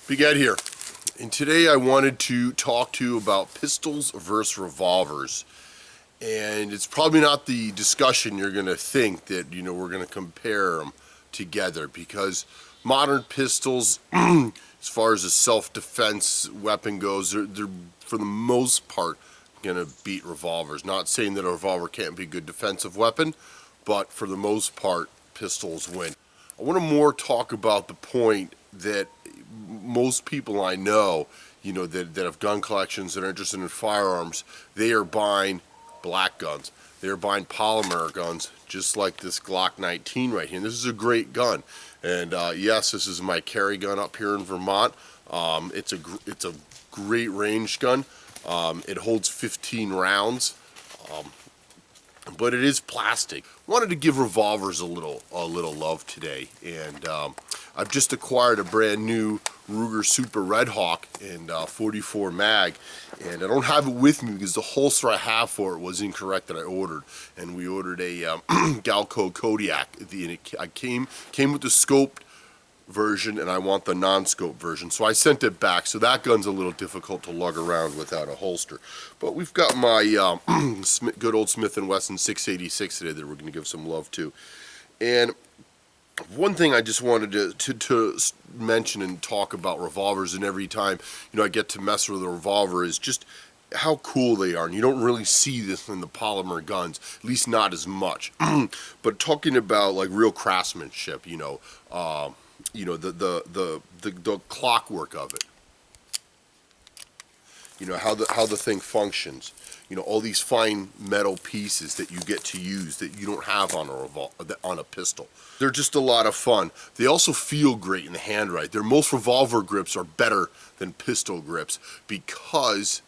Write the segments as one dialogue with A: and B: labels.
A: Big Ed here, and today I wanted to talk to you about pistols versus revolvers. And it's probably not the discussion you're going to think that, we're going to compare them together, because modern pistols, as far as a self-defense weapon goes, they're for the most part going to beat revolvers. Not saying that a revolver can't be a good defensive weapon, but for the most part, pistols win. I want to more talk about the point that most people I know, that have gun collections, that are interested in firearms, they are buying black guns. They're buying polymer guns, just like this Glock 19 right here. And this is a great gun. And yes, this is my carry gun up here in Vermont. It's a great range gun. It holds 15 rounds. But it is plastic. Wanted to give revolvers a little love today, and I've just acquired a brand new Ruger Super Red Hawk in 44 mag, and I don't have it with me because the holster I have for it was incorrect that I ordered, and we ordered a Galco Kodiak. I came with the scoped version, and I want the non-scope version, so I sent it back. So that gun's a little difficult to lug around without a holster. But we've got my good old Smith & Wesson 686 today that we're going to give some love to. And one thing I just wanted to mention and talk about revolvers, and every time I get to mess with a revolver, is just how cool they are. And you don't really see this in the polymer guns, at least not as much. But talking about like real craftsmanship, the clockwork of it, how the thing functions, all these fine metal pieces that you get to use that you don't have on a pistol. They're just a lot of fun. They also feel great in the hand. Most revolver grips are better than pistol grips because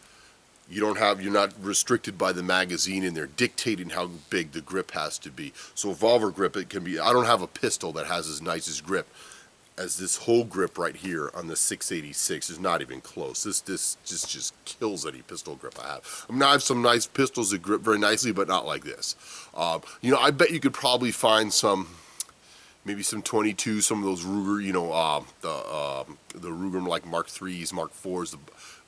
A: you're not restricted by the magazine, and they're dictating how big the grip has to be. So revolver grip, it can be. I don't have a pistol that has as nice as grip as this whole grip right here on the 686. Is not even close. This just kills any pistol grip I have. I have some nice pistols that grip very nicely, but not like this. I bet you could probably find maybe some 22, some of those Ruger, the Ruger like Mark 3s, Mark 4s,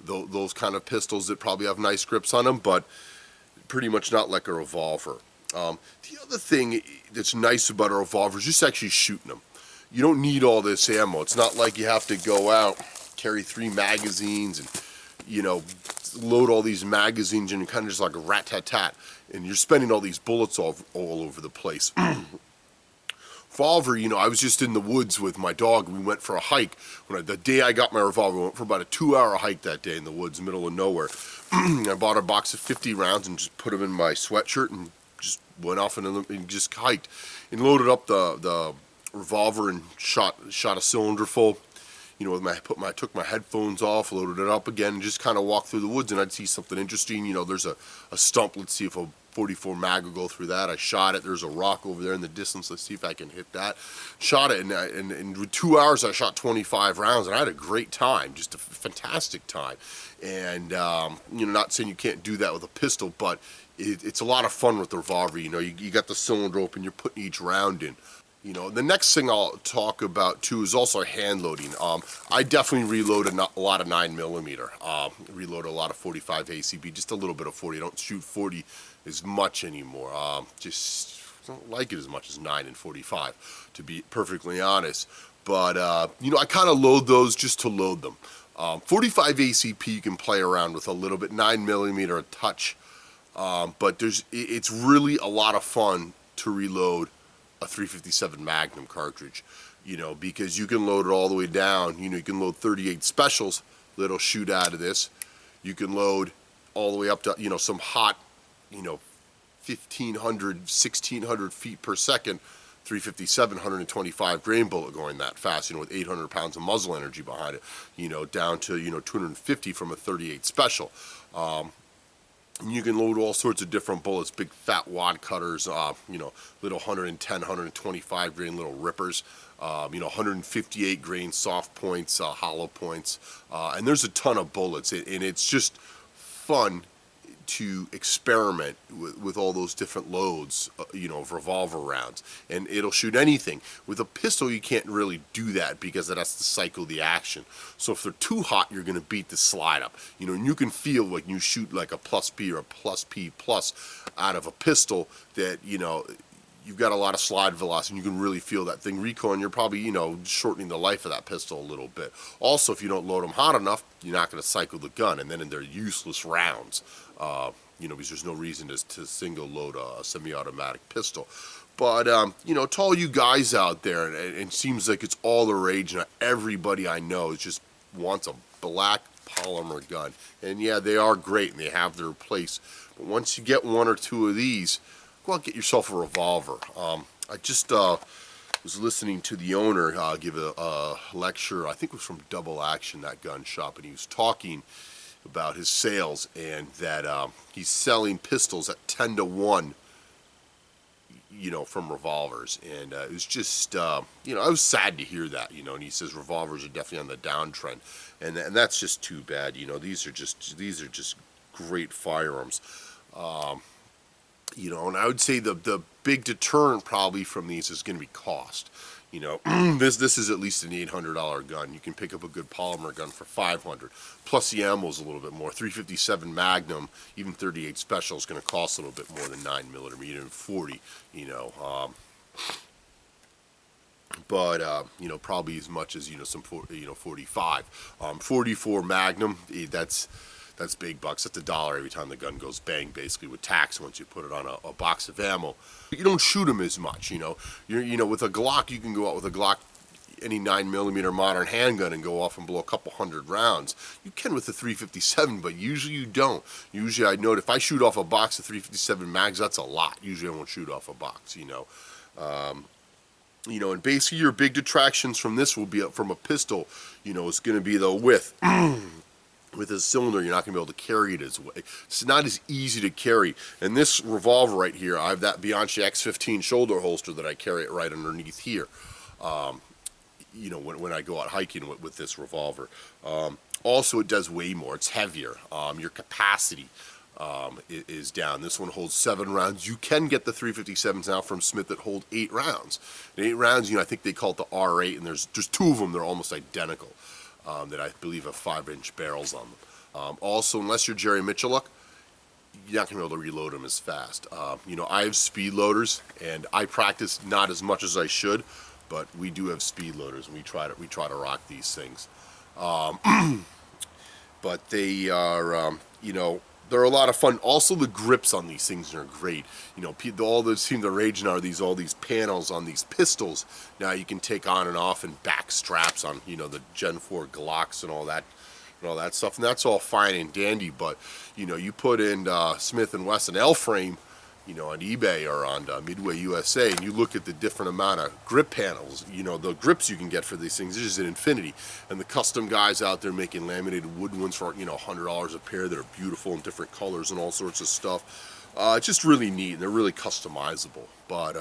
A: those kind of pistols that probably have nice grips on them, but pretty much not like a revolver. The other thing that's nice about a revolver is just actually shooting them. You don't need all this ammo. It's not like you have to go out, carry 3 magazines, and load all these magazines, and you're kind of just like a rat-tat-tat, and you're spending all these bullets all over the place. Revolver, I was just in the woods with my dog. We went for a hike. The day I got my revolver, we went for about a 2-hour hike that day in the woods, middle of nowhere. I bought a box of 50 rounds and just put them in my sweatshirt and just went off and just hiked and loaded up the revolver and shot a cylinder full. I took my headphones off, loaded it up again, and just kind of walked through the woods, and I'd see something interesting. There's a stump. Let's see if a 44 mag will go through that. I shot it. There's a rock over there in the distance. Let's see if I can hit that. Shot it, and with 2 hours, I shot 25 rounds, and I had a great time, just a fantastic time. And not saying you can't do that with a pistol, but it's a lot of fun with the revolver. You got the cylinder open, you're putting each round in. The next thing I'll talk about too is also hand loading. I definitely reload a lot of 9mm. Reload a lot of 45 ACP, just a little bit of 40. I don't shoot 40 as much anymore. Just don't like it as much as 9 and 45, to be perfectly honest. But I kind of load those just to load them. 45 ACP you can play around with a little bit. 9mm a touch, but it's really a lot of fun to reload a 357 Magnum cartridge, because you can load it all the way down. You can load 38 specials that'll shoot out of this. You can load all the way up to, some hot, 1,500, 1,600 feet per second, 357, 125 grain bullet going that fast, with 800 pounds of muzzle energy behind it, down to, 250 from a 38 special. You can load all sorts of different bullets, big fat wad cutters, little 110, 125 grain little rippers, 158 grain soft points, hollow points, and there's a ton of bullets, and it's just fun to experiment with all those different loads, of revolver rounds, and it'll shoot anything. With a pistol, you can't really do that because it has to cycle the action. So if they're too hot, you're going to beat the slide up. And you can feel when you shoot like a plus P or a plus P plus out of a pistol that, you've got a lot of slide velocity, and you can really feel that thing recoil, and you're probably, shortening the life of that pistol a little bit. Also, if you don't load them hot enough, you're not going to cycle the gun, and then they're useless rounds, because there's no reason to single load a semi-automatic pistol. But, to all you guys out there, and it seems like it's all the rage, and everybody I know just wants a black polymer gun. And yeah, they are great, and they have their place. But once you get one or two of these, go out and get yourself a revolver. I just was listening to the owner give a lecture. I think it was from Double Action, that gun shop, and he was talking about his sales, and that he's selling pistols at 10 to 1, from revolvers. And it was just, I was sad to hear that, and he says revolvers are definitely on the downtrend, and that's just too bad. These are just great firearms. And I would say the big deterrent probably from these is going to be cost. This is at least an $800 gun. You can pick up a good polymer gun for $500. Plus the ammo is a little bit more. 357 Magnum, even 38 Special is going to cost a little bit more than 9mm, even 40. But probably as much as some 45. 44 Magnum, that's big bucks. That's $1 every time the gun goes bang, basically, with tax once you put it on a box of ammo. You don't shoot them as much, With a Glock, you can go out with a Glock, any 9mm modern handgun, and go off and blow a couple hundred rounds. You can with the 357, but usually you don't. Usually I know if I shoot off a box of 357 mags, that's a lot. Usually I won't shoot off a box, and basically your big detractions from this will be from a pistol, it's going to be the width. With a cylinder, you're not going to be able to carry it as well. It's not as easy to carry. And this revolver right here, I have that Bianchi X15 shoulder holster that I carry it right underneath here. When I go out hiking with this revolver. Also, it does way more. It's heavier. Your capacity is down. This one holds 7 rounds. You can get the 357s now from Smith that hold 8 rounds. And 8 rounds, I think they call it the R8, and there's 2 of them. They're almost identical. That I believe have 5-inch barrels on them. Also, unless you're Jerry Mitchelluk, you're not going to be able to reload them as fast. I have speed loaders, and I practice not as much as I should, but we do have speed loaders, and we try to rock these things. But they are, they're a lot of fun. Also, the grips on these things are great. All those seem to rage now are all these panels on these pistols. Now you can take on and off, and back straps on, the Gen 4 Glocks and all that stuff. And that's all fine and dandy. But you put in Smith & Wesson L-frame, on eBay or on Midway USA, and you look at the different amount of grip panels, the grips you can get for these things, it's just an infinity. And the custom guys out there making laminated wood ones for, $100 a pair that are beautiful in different colors and all sorts of stuff. It's just really neat, and they're really customizable. But,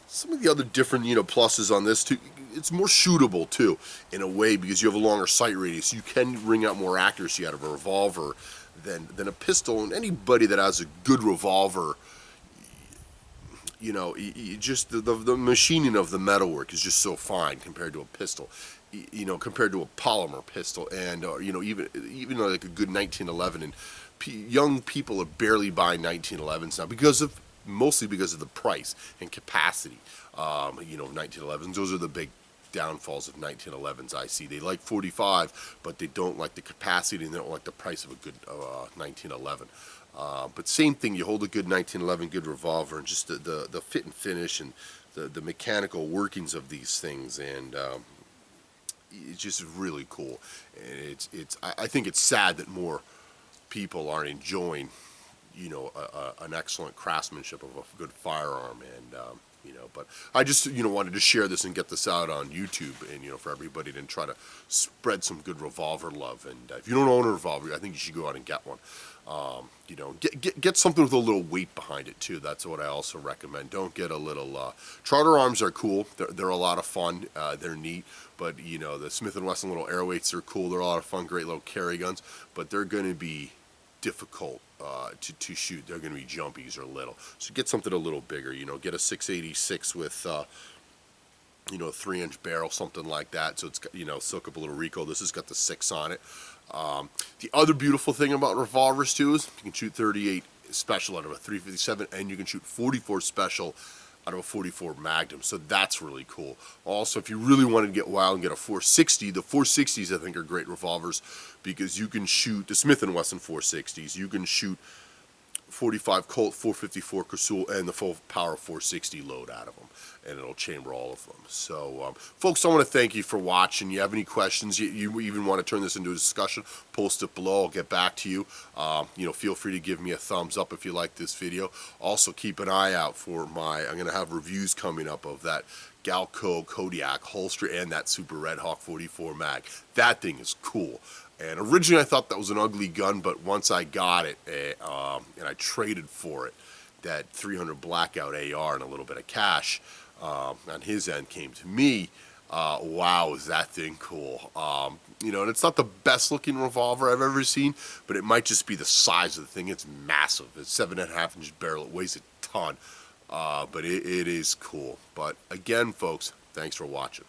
A: some of the other different, pluses on this too, it's more shootable too, in a way, because you have a longer sight radius. You can wring out more accuracy out of a revolver than a pistol. And anybody that has a good revolver, just the machining of the metalwork is just so fine compared to a pistol, compared to a polymer pistol, and even like a good 1911. And young people are barely buying 1911s now mostly because of the price and capacity. 1911s, those are the big downfalls of 1911s I see. They like 45, but they don't like the capacity, and they don't like the price of a good 1911. But same thing, you hold a good 1911, good revolver, and just the fit and finish, and the mechanical workings of these things, and it's just really cool. And I think it's sad that more people aren't enjoying, an excellent craftsmanship of a good firearm. And But I just, wanted to share this and get this out on YouTube and, for everybody to try to spread some good revolver love. And if you don't own a revolver, I think you should go out and get one. Get something with a little weight behind it too. That's what I also recommend. Don't get a little, Charter arms are cool. They're a lot of fun. They're neat. But, the Smith & Wesson little airweights are cool. They're a lot of fun, great little carry guns. But they're going to be difficult to shoot. They're going to be jumpies or little. So get something a little bigger. Get a 686 with a 3-inch barrel, something like that. So it's got, soak up a little recoil. This has got the 6 on it. The other beautiful thing about revolvers too is you can shoot 38 special out of a 357, and you can shoot 44 special out of a 44 Magnum. So that's really cool. Also, if you really wanted to get wild and get a 460, the 460s I think are great revolvers because you can shoot the Smith & Wesson 460s. You can shoot 45 Colt, 454 Casull, and the full power 460 load out of them, and it'll chamber all of them. So, folks, I want to thank you for watching. You have any questions, you even want to turn this into a discussion, post it below. I'll get back to you. Feel free to give me a thumbs up if you like this video. Also, keep an eye out for I'm going to have reviews coming up of that Galco Kodiak holster and that Super Red Hawk 44 mag. That thing is cool. And originally I thought that was an ugly gun, but once I got it and I traded for it, that 300 Blackout AR and a little bit of cash on his end came to me. Wow, is that thing cool. And it's not the best looking revolver I've ever seen, but it might just be the size of the thing. It's massive. It's 7.5-inch barrel. It weighs a ton, but it is cool. But again, folks, thanks for watching.